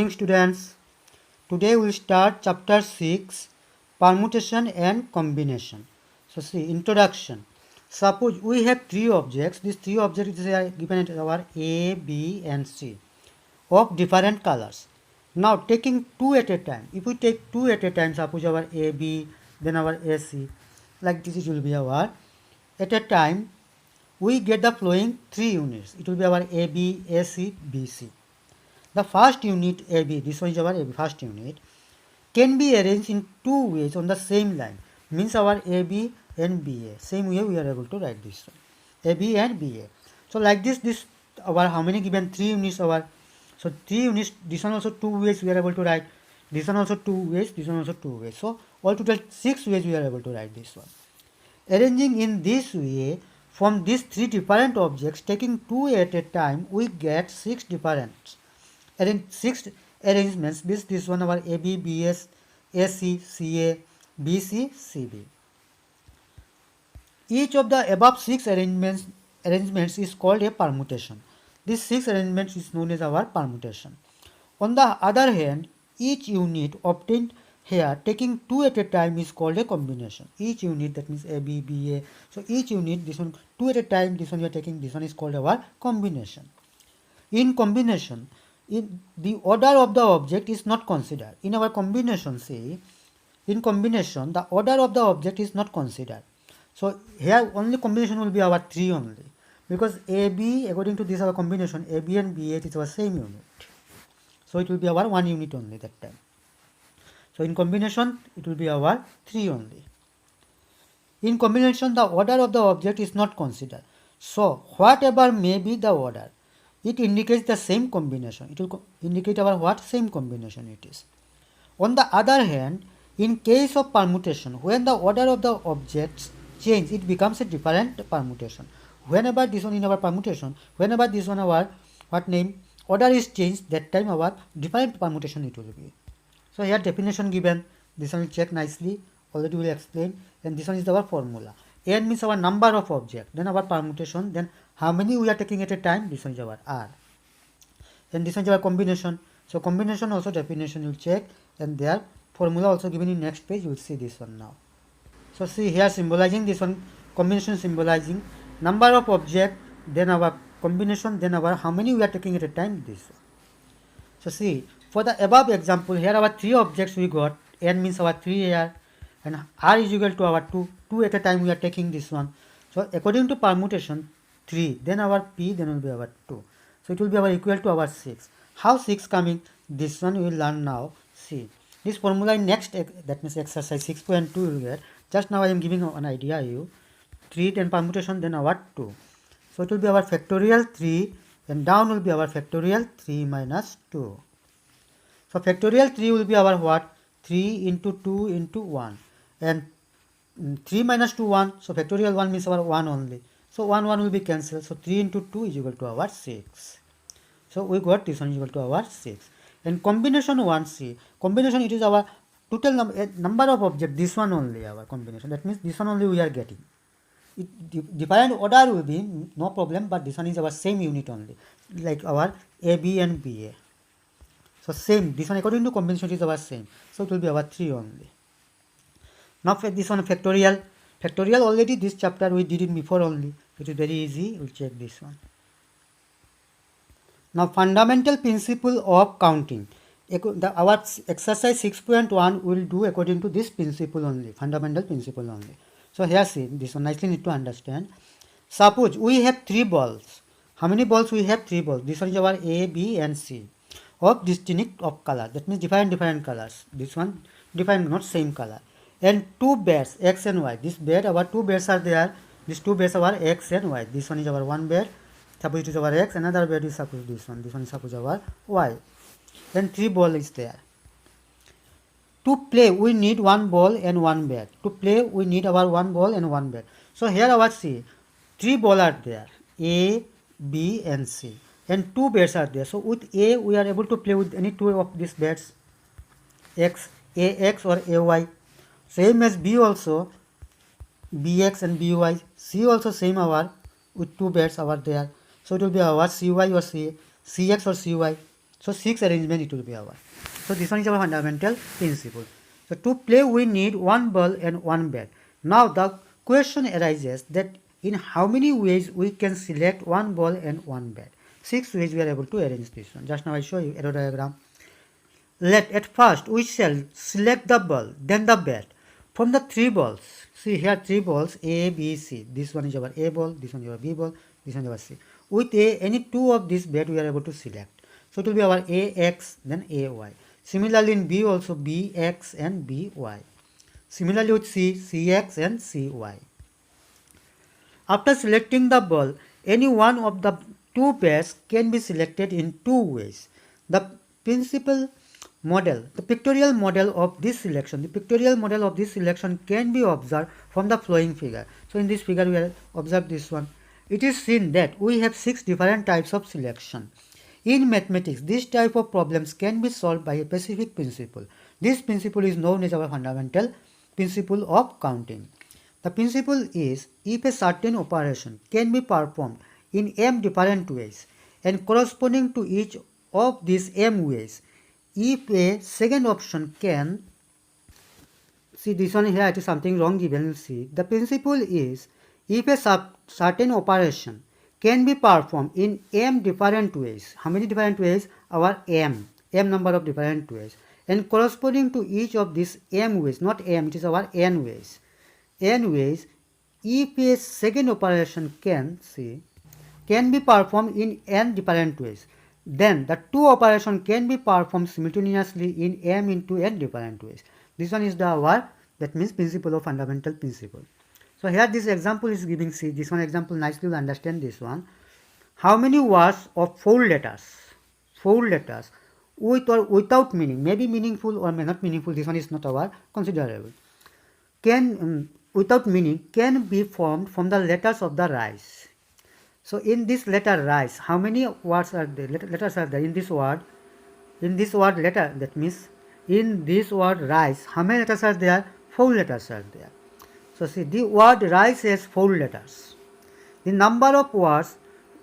morning, students. Today we will start chapter 6, permutation and combination. So see, introduction. Suppose we have three objects. These three objects are given as our A, B and C of different colors. Now taking two at a time. If we take two at a time, suppose our A, B, then our AC, like this it will be our, at a time we get the following three units. It will be our AB, AC, BC. The first unit AB, this one is our AB, first unit, can be arranged in two ways on the same line. Means our AB and BA. Same way we are able to write this one. AB and BA. So like this our how many given? Three units our. So three units, this one also two ways we are able to write. This one also two ways, this one also two ways. So all total 6 ways we are able to write this one. Arranging in this way, from these three different objects, taking two at a time, we get 6 different six arrangements. This one our AB, BS, AC, CA, BC, CB. Each of the above 6 arrangements is called a permutation. This 6 arrangements is known as our permutation. On the other hand, each unit obtained here taking two at a time is called a combination. Each unit, that means A, B, B, A. So each unit, this one two at a time, this one we are taking, this one is called our combination. In combination, in the order of the object is not considered. In our combination, say, in combination, the order of the object is not considered. So here only combination will be our 3 only, because AB, according to this our combination, AB and BA is our same unit. So it will be our 1 unit only that time. So in combination, it will be our 3 only. In combination, the order of the object is not considered. So whatever may be the order, it indicates the same combination. It will indicate our what? Same combination it is. On the other hand, in case of permutation, when the order of the objects change, it becomes a different permutation. Whenever this one in our permutation, whenever this one our what name order is changed, that time our different permutation it will be. So here definition given, this one will check nicely, already we will explain, and this one is our formula. N means our number of objects, then our permutation, then how many we are taking at a time, this one is our R. And this one is our combination. So combination also definition you will check, and their formula also given in next page, you will see this one now. So see here symbolizing this one, combination symbolizing number of object, then our combination, then our how many we are taking at a time, this one. So see, for the above example, here our 3 objects we got, N means our 3 here, and R is equal to our 2 at a time we are taking this one. So according to permutation, 3, then our P, then will be our 2. So it will be our equal to our 6. How 6 coming? This one we will learn now. See, this formula in next, that means exercise 6.2 you will get. Just now I am giving an idea you. 3 then permutation, then our 2. So it will be our factorial 3, and down will be our factorial 3 minus 2. So factorial 3 will be our what? 3 into 2 into 1. And 3 minus 2, 1. So factorial 1 means our 1 only. So 1 will be cancelled. So 3 into 2 is equal to our 6. So we got this one is equal to our 6. And combination 1C. Combination, it is our total number of objects. This one only our combination. That means this one only we are getting. Different order will be no problem, but this one is our same unit only, like our AB and BA. So same, this one according to combination is our same. So it will be our 3 only. Now for this one factorial. Factorial already this chapter we did it before only. It is very easy. We'll check this one. Now fundamental principle of counting. Our exercise 6.1 will do according to this principle only. Fundamental principle only. So here see, this one nicely need to understand. Suppose we have 3 balls. How many balls we have? 3 balls. This one is our A, B and C. Of distinct of color. That means different colors. This one different, not same color. And 2 bears, X and Y. This bear, our 2 bears are there. These 2 bears are X and Y. This one is our 1 bear. Suppose it is our X. Another bear is suppose this one. This one is suppose our Y. Then 3 ball is there. To play, we need 1 ball and 1 bear. To play, we need our 1 ball and 1 bear. So here our C, 3 balls are there. A, B and C. And 2 bears are there. So with A, we are able to play with any 2 of these bears. X, AX or AY. Same as B also, BX and BY. C also same our, with 2 bears are there. So it will be our CY or CX or CY. So 6 arrangement it will be our. So this one is our fundamental principle. So to play we need one ball and one bat. Now the question arises that in how many ways we can select one ball and one bat. 6 ways we are able to arrange this one. Just now I show you arrow diagram. At first we shall select the ball, then the bat. From the 3 balls, see here 3 balls A, B, C. This one is our A ball, this one is our B ball, this one is our C. With any 2 of this bat we are able to select. So it will be our AX then AY. Similarly in B also BX and BY. Similarly with C, CX and CY. After selecting the ball, any one of the 2 bats can be selected in 2 ways. The pictorial model of this selection can be observed from the following figure. So in this figure we have observed this one. It is seen that we have 6 different types of selection. In mathematics, this type of problems can be solved by a specific principle. This principle is known as our fundamental principle of counting. The principle is if a certain operation can be performed in m different ways and corresponding to each of these m ways, if a second option can, see this one here it is something wrong given, see the principle is if a certain operation can be performed in m different ways. How many different ways? Our m number of different ways, and corresponding to each of these m ways, not m, it is our n ways. If a second operation can be performed in n different ways, then the 2 operations can be performed simultaneously in m into n different ways. This one is that means principle of fundamental principle. So here this example is giving, see this one example nicely will understand this one. How many words of 4 letters with or without meaning, may be meaningful or may not meaningful, this one is not our considerable, without meaning can be formed from the letters of the rice. So in this letter rice, how many words are there? Letters are there in this word. In this word letter, that means in this word rice, how many letters are there? 4 letters are there. So see, the word rice has 4 letters. The number of words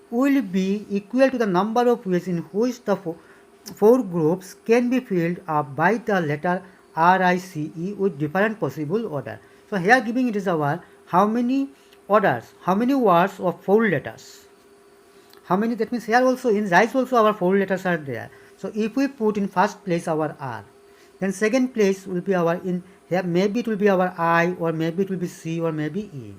will be equal to the number of ways in which the 4 groups can be filled up by the letter RICE with different possible order. So here giving it is our how many words of 4 letters. How many, that means here also in rice also our 4 letters are there. So if we put in first place our R, then second place will be our, in here maybe it will be our I, or maybe it will be C, or maybe E,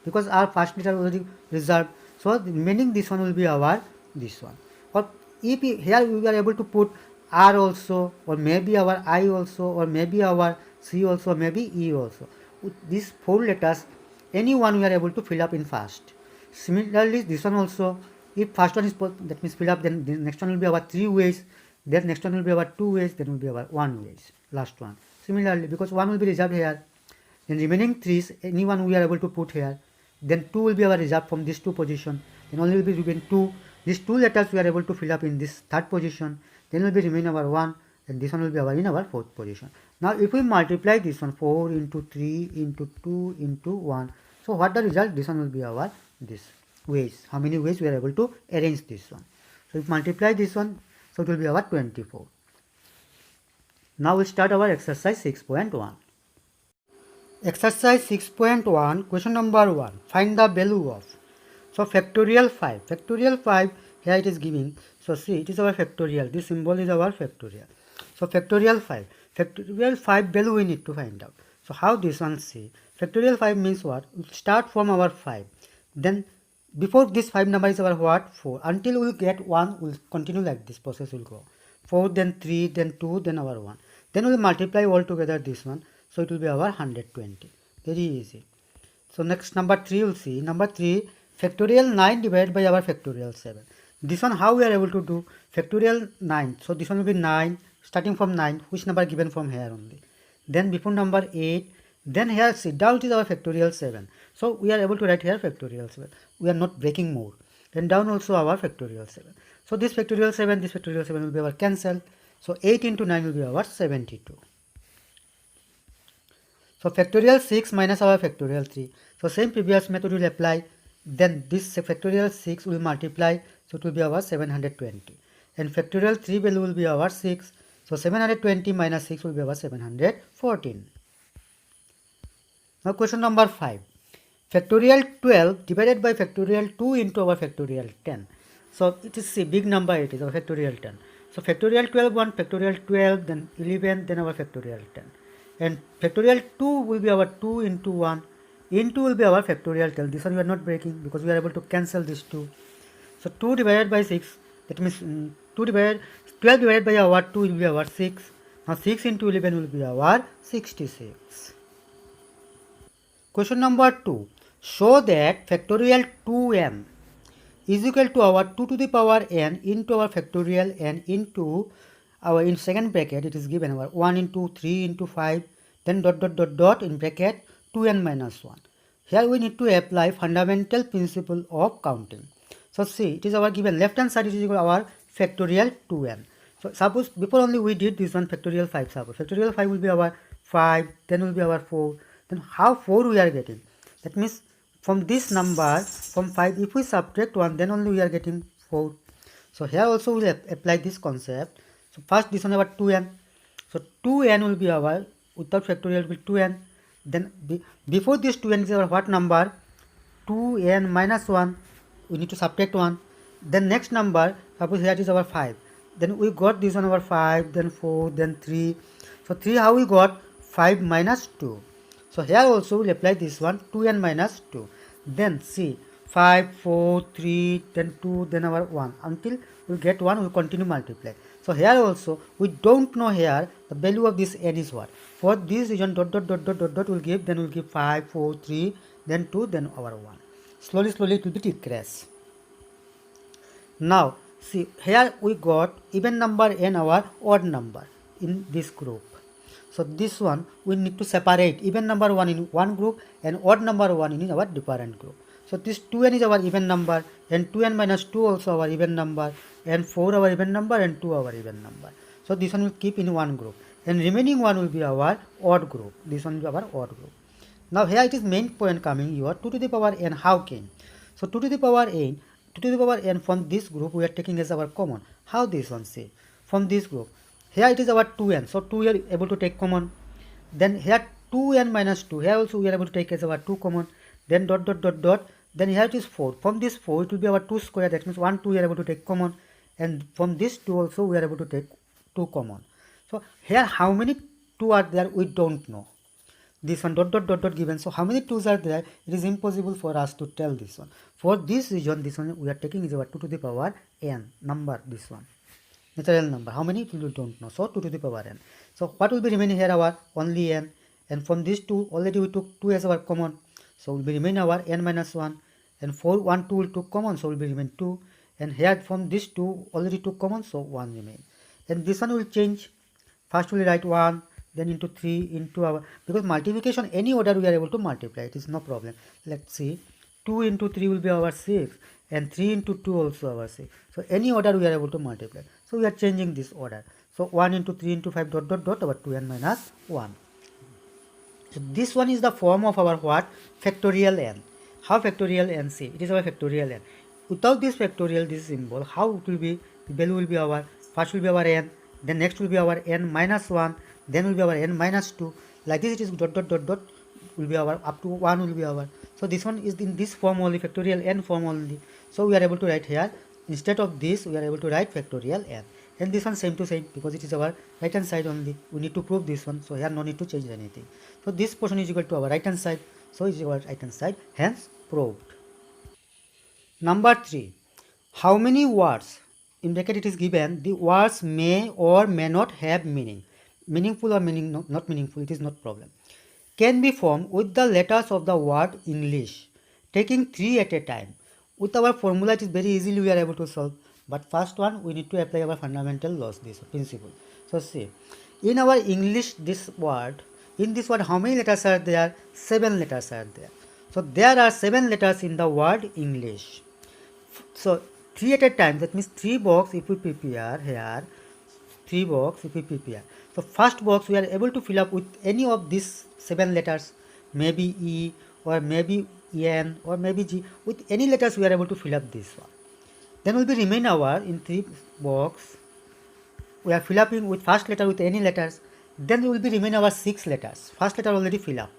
because our first letter already reserved. So the remaining this one will be our this one. Or if here we are able to put R also, or maybe our I also, or maybe our C also, or maybe E also. With these 4 letters, any one we are able to fill up in first. Similarly this one also, if first one is that means fill up, then the next one will be our 3 ways, then next one will be our 2 ways, then will be our 1 ways, last one. Similarly, because 1 will be reserved here, then remaining 3s, any one we are able to put here, then 2 will be our reserved from this 2 position, then only will be remain 2, these 2 letters we are able to fill up in this 3rd position, then will be remain our 1, and this one will be our in our 4th position. Now if we multiply this one, 4 into 3 into 2 into 1, so what the result? This one will be our this ways, how many ways we are able to arrange this one. So if multiply this one, so it will be our 24. Now we start our exercise 6.1. Exercise 6.1, question number 1. Find the value of. So factorial 5. Factorial 5, here it is giving. So see, it is our factorial. This symbol is our factorial. So factorial 5. Factorial 5 value we need to find out. So how this one see? Factorial 5 means what? We start from our 5. Then before this 5 number is our what? 4. Until we get 1, we will continue like this process will go. 4, then 3, then 2, then our 1. Then we will multiply all together this one. So it will be our 120. Very easy. So next number 3 will see. Number 3, factorial 9 divided by our factorial 7. This one how we are able to do? Factorial 9. So this one will be 9, starting from 9, which number given from here only. Then before number 8, then here see, down is our factorial 7. So we are able to write here factorial 7. We are not breaking more. Then down also our factorial 7. So this factorial 7 will be our cancel. So 8 into 9 will be our 72. So factorial 6 minus our factorial 3. So same previous method will apply. Then this factorial 6 will multiply. So it will be our 720. and factorial 3 value will be our 6. So 720 minus 6 will be our 714. Now question number 5. Factorial 12 divided by factorial 2 into our factorial 10. So it is a big number, it is our factorial 10. So factorial 12 1, factorial 12, then 11, then our factorial 10. And factorial 2 will be our 2 into 1, into will be our factorial 12. This one we are not breaking because we are able to cancel this 2. So 2 divided by 6, that means 12 divided by our 2 will be our 6. Now 6 into 11 will be our 66. Question number 2. Show that factorial 2n is equal to our 2 to the power n into our factorial n into our, in second bracket it is given our 1 into 3 into 5, then dot dot dot dot in bracket 2n minus 1. Here we need to apply fundamental principle of counting. So see, it is our given left hand side is equal to our factorial 2n. So suppose before only we did this one factorial 5, suppose factorial 5 will be our 5, then will be our 4, then how 4 we are getting? That means from this number, from 5, if we subtract 1, then only we are getting 4. So here also we will apply this concept. So first this one our 2n. So 2n will be our, without factorial will be 2n. Then before this 2n is our what number? 2n minus 1. We need to subtract 1. Then next number, suppose here is our 5. Then we got this one our 5, then 4, then 3. So 3 how we got? 5 minus 2. So here also we will apply this one 2n minus 2. Then see 5, 4, 3, then 2, then our 1. Until we get 1 we continue multiply. So here also we don't know here the value of this n is what. For this region dot dot dot dot dot dot will give, then we will give 5, 4, 3, then 2, then our 1. Slowly it will be decrease. Now see here we got even number and our odd number in this group. So this one we need to separate even number 1 in one group and odd number 1 in our different group. So this 2n is our even number and 2n minus 2 also our even number and 4 our even number and 2 our even number. So this one will keep in one group and remaining one will be our odd group. This one will be our odd group. Now here it is main point coming your 2 to the power n how came. So 2 to the power n, 2 to the power n from this group we are taking as our common. How this one say? From this group. Here it is our 2n, so 2 we are able to take common. Then here 2n minus 2, here also we are able to take as our 2 common. Then dot dot dot dot, then here it is 4. From this 4 it will be our 2 square, that means 1, 2 we are able to take common. And from this 2 also we are able to take 2 common. So here how many 2 are there we don't know. This one dot dot dot dot given, so how many 2's are there, it is impossible for us to tell this one. For this region, this one we are taking is our 2 to the power n number, this one. Natural number. How many people don't know? So 2 to the power n. So what will be remaining here? Our only n. And from these 2 already we took 2 as our common. So will be remain our n minus 1. And 4, 1, 2 will took common. So will be remain 2. And here from this 2 already took common. So 1 remain. And this one will change. First we will write 1. Then into 3 into our. Because multiplication any order we are able to multiply. It is no problem. Let's see. 2 into 3 will be our 6. And 3 into 2 also our 6. So any order we are able to multiply. So we are changing this order. So 1 into 3 into 5 dot dot dot our 2n minus 1. So this one is the form of our what? Factorial n. How factorial n see? It is our factorial n. Without this factorial, this symbol, how it will be? The value will be our, first will be our n, then next will be our n minus 1, then will be our n minus 2. Like this it is dot dot dot dot will be our, up to 1 will be our. So this one is in this form only, factorial n form only. So we are able to write here, instead of this we are able to write factorial n. And this one same to same because it is our right hand side only. We need to prove this one. So here no need to change anything. So this portion is equal to our right hand side. So it is our right hand side. Hence proved. Number 3. How many words? In bracket it is given the words may or may not have meaning. Meaningful or not meaningful, it is not problem. Can be formed with the letters of the word English, taking 3 at a time. With our formula it is very easily we are able to solve. But first one we need to apply our fundamental laws, this principle. So see, in our English this word, in this word how many letters are there? 7 letters are there. So there are 7 letters in the word English. So 3 at a time, that means 3 box if we prepare here, 3 box if we prepare. So first box we are able to fill up with any of these 7 letters, maybe E or maybe N or maybe G. With any letters we are able to fill up this one. Then will be remain our in 3 box. We are fill upping with first letter with any letters. Then will be remain our 6 letters. First letter already fill up.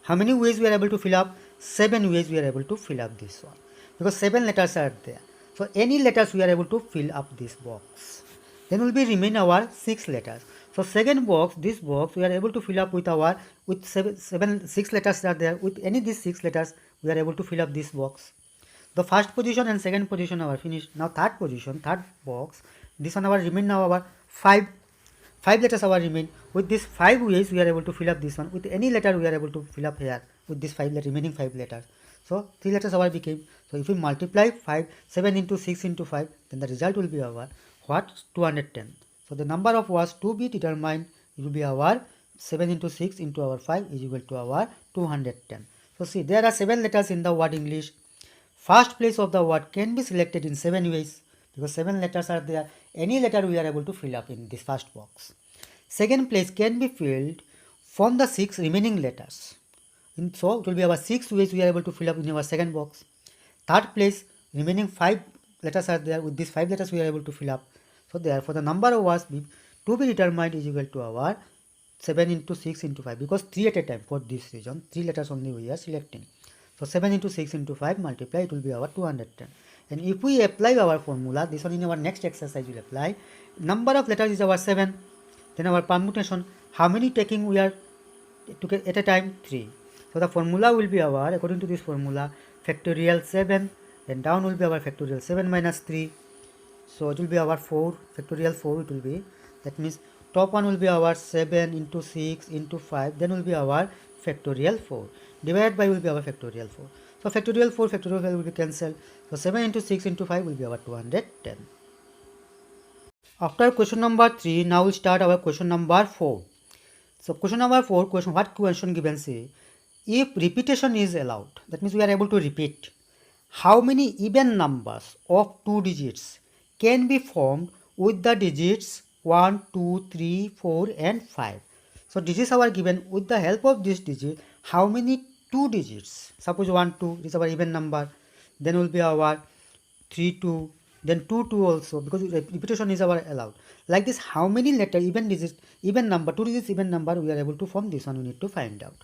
How many ways we are able to fill up? 7 ways we are able to fill up this one. Because 7 letters are there. So any letters we are able to fill up this box. Then will be remain our 6 letters. So second box, this box we are able to fill up with our with 6 letters are there. With any these 6 letters we are able to fill up this box. The first position and second position are finished. Now third position, third box. This one our remain now our 5 letters our remain. With these 5 ways we are able to fill up this one. With any letter we are able to fill up here with this remaining 5 letters. So 3 letters our became. So if we multiply 7 into 6 into 5, then the result will be our what? 210. So the number of words to be determined, it will be our 7 into 6 into our 5 is equal to our 210. So see, there are 7 letters in the word English. First place of the word can be selected in 7 ways because 7 letters are there. Any letter we are able to fill up in this first box. Second place can be filled from the 6 remaining letters. So it will be our 6 ways we are able to fill up in our second box. Third place, remaining 5 letters are there. With these 5 letters we are able to fill up. So therefore the number of words to be determined is equal to our 7 into 6 into 5 because 3 at a time. For this reason 3 letters only we are selecting. So 7 into 6 into 5 multiply, it will be our 210. And if we apply our formula, this one in our next exercise will apply. Number of letters is our 7. Then our permutation, how many taking we are at a time? 3. So the formula will be our, according to this formula, factorial 7. Then down will be our factorial 7 minus 3. So it will be our 4, factorial 4 it will be. That means top one will be our 7 into 6 into 5. Then will be our factorial 4. Divided by will be our factorial 4. So factorial 4, factorial 5 will be cancelled. So 7 into 6 into 5 will be our 210. After question number 3, now we'll start our question number 4. So question number 4, what question given say? If repetition is allowed, that means we are able to repeat. How many even numbers of 2 digits can be formed with the digits 1, 2, 3, 4 and 5? So digits are given. With the help of this digit, how many 2 digits? Suppose 1, 2 is our even number. Then will be our 3, 2. Then 2, 2 also, because repetition is our allowed. Like this, how many letter even digits, even number, 2 digits even number we are able to form? This one we need to find out.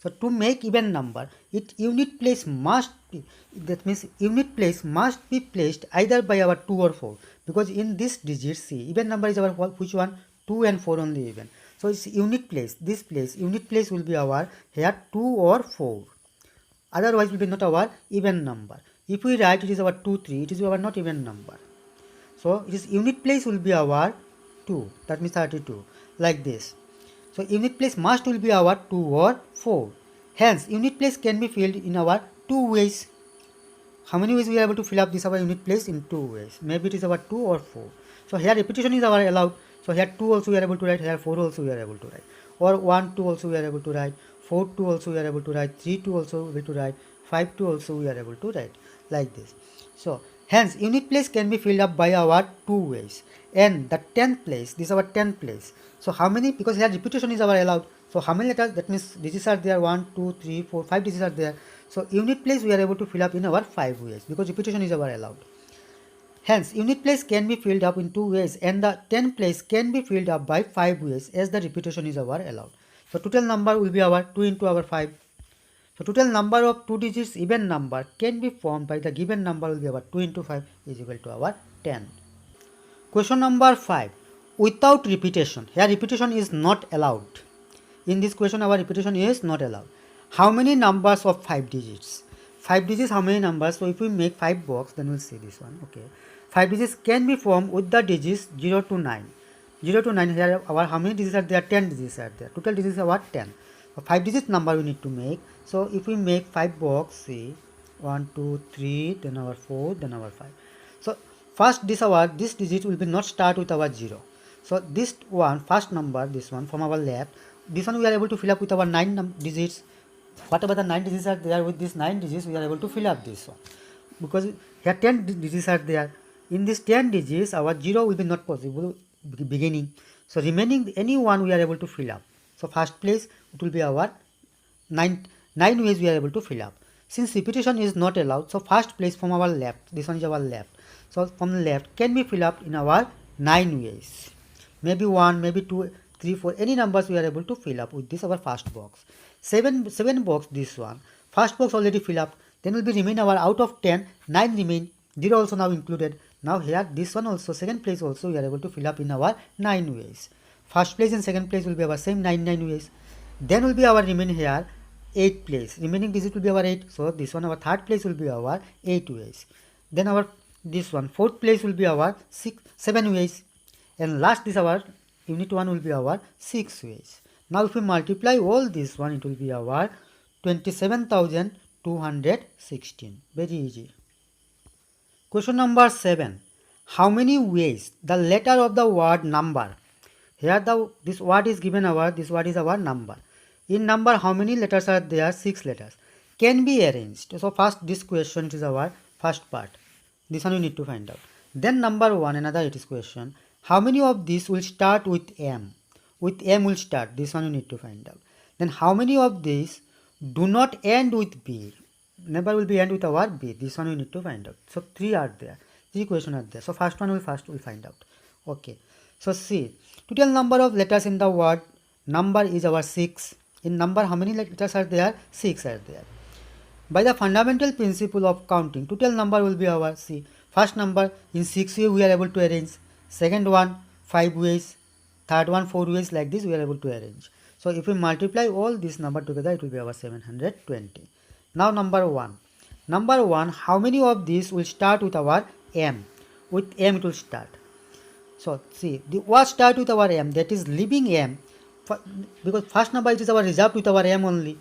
So to make even number, its unit place must be, that means unit place must be placed either by our 2 or 4, because in this digit, see, even number is our which one? 2 and 4 only even. So its unit place, this place, unit place will be our here 2 or 4. Otherwise will be not our even number. If we write it is our 2, 3, it is our not even number. So its unit place will be our 2, that means 32, like this. So unit place must will be our 2 or 4. Hence unit place can be filled in our 2 ways. How many ways we are able to fill up this our unit place? In 2 ways. Maybe it is our 2 or 4. So here repetition is our allowed. So here 2 also we are able to write, here 4 also we are able to write. Or 1, 2 also we are able to write, 4, 2 also we are able to write, 3, 2 also we are able to write, 5, 2 also we are able to write, like this. So hence unit place can be filled up by our 2 ways. And the 10th place, this is our 10th place. So how many? Because here repetition is our allowed. So how many letters? That means digits are there, 1, 2, 3, 4, 5 digits are there. So unit place we are able to fill up in our 5 ways because repetition is our allowed. Hence unit place can be filled up in 2 ways and the 10th place can be filled up by 5 ways as the repetition is our allowed. So total number will be our 2 into our 5. So total number of 2 digits even number can be formed by the given number will be our 2 into 5 is equal to our 10. Question number 5. Without repetition. Here repetition is not allowed. In this question our repetition is not allowed. How many numbers of 5 digits? 5 digits how many numbers? So if we make 5 box, then we'll see this one. Okay. 5 digits can be formed with the digits 0 to 9. 0 to 9 here our how many digits are there? 10 digits are there. Total digits are 10. So 5 digit number we need to make. So if we make 5 box, see 1, 2, 3, then our 4, then our 5. So first this digit will be not start with our 0. So this one first number, this one from our left, this one we are able to fill up with our 9 digits. Whatever the 9 digits are there, with these 9 digits we are able to fill up this one, because here 10 digits are there. In this 10 digits our 0 will be not possible beginning, so remaining any one we are able to fill up. So first place it will be our 9 ways we are able to fill up. Since repetition is not allowed, so first place from our left, this one is our left. So from left can be filled up in our 9 ways. Maybe 1, maybe 2, 3, 4, any numbers we are able to fill up with this our first box. 7 box this one. First box already fill up. Then will be remain our out of 10, 9 remain. 0 also now included. Now here this one also, second place also we are able to fill up in our 9 ways. First place and second place will be our same 9 ways. Then will be our remain here 8 place. Remaining digit will be our 8. So this one our third place will be our 8 ways. Then our this one fourth place will be our 7 ways. And last this our unit 1 will be our 6 ways. Now if we multiply all this one, it will be our 27,216. Very easy. Question number 7. How many ways the letter of the word number? Here this word is given this word is our number. In number how many letters are there? 6 letters. Can be arranged. So first this question is our first part. This one you need to find out. Then number 1, another it is question. How many of these will start with M? With M will start. This one you need to find out. Then how many of these do not end with B? Never will be end with our B. This one you need to find out. So 3 are there. 3 questions are there. So first one will find out. Okay. So see, total number of letters in the word number is our 6. In number how many letters are there? 6 are there. By the fundamental principle of counting, total number will be our see. First number in 6 ways we are able to arrange. Second one 5 ways. Third one 4 ways, like this we are able to arrange. So if we multiply all this number together, it will be our 720. Now number 1. Number 1, how many of these will start with our M? With M it will start. So see, what start with our M, that is leaving M, because first number it is our reserved with our M only.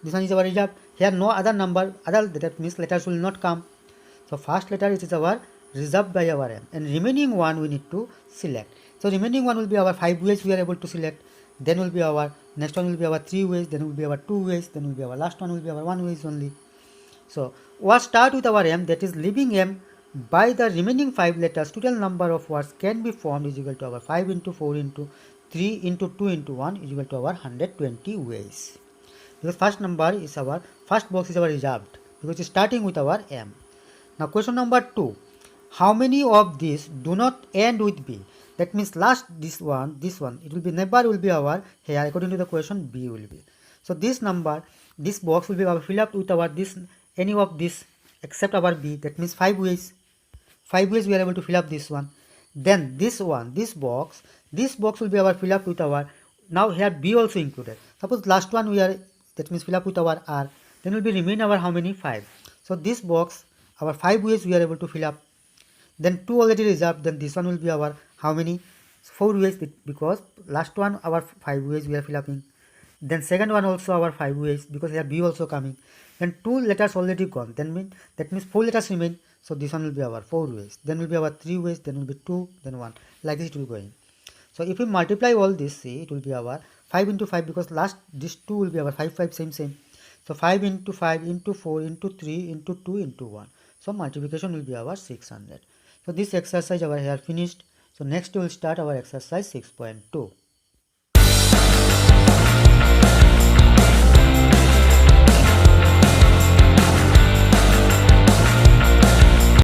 This one is our reserved. Here no other number, that means letters will not come. So first letter it is our reserved by our M, and remaining one we need to select. So remaining one will be our 5 ways we are able to select. Then will be our next one will be our 3 ways. Then will be our 2 ways. Then will be our last one will be our 1 ways only. So what start with our M, that is leaving M by the remaining 5 letters, total number of words can be formed is equal to our 5 into 4 into 3 into 2 into 1 is equal to our 120 ways. Because first number is our first box is our reserved because it's starting with our M. Now question number 2. How many of these do not end with B? That means last this one, it will be never will be our here according to the question B will be. So this number, this box will be our fill up with our this any of this except our B. That means 5 ways. 5 ways we are able to fill up this one. Then this one, this box will be our fill up with our, now here B also included. Suppose last one we are, that means fill up with our R. Then will be remain our how many? 5. So this box, our 5 ways we are able to fill up. Then 2 already reserved. Then this one will be our how many? 4 ways, because last one our 5 ways we are fill upping. Then second one also our 5 ways because here B also coming. Then 2 letters already gone. That means 4 letters remain. So this one will be our 4 ways. Then will be our 3 ways. Then will be 2. Then 1. Like this it will going. So if we multiply all this, see, it will be our 5 into 5 because last this 2 will be our 5 same. So 5 into 5 into 4 into 3 into 2 into 1. So multiplication will be our 600. So this exercise our here finished. So next we will start our exercise 6.2.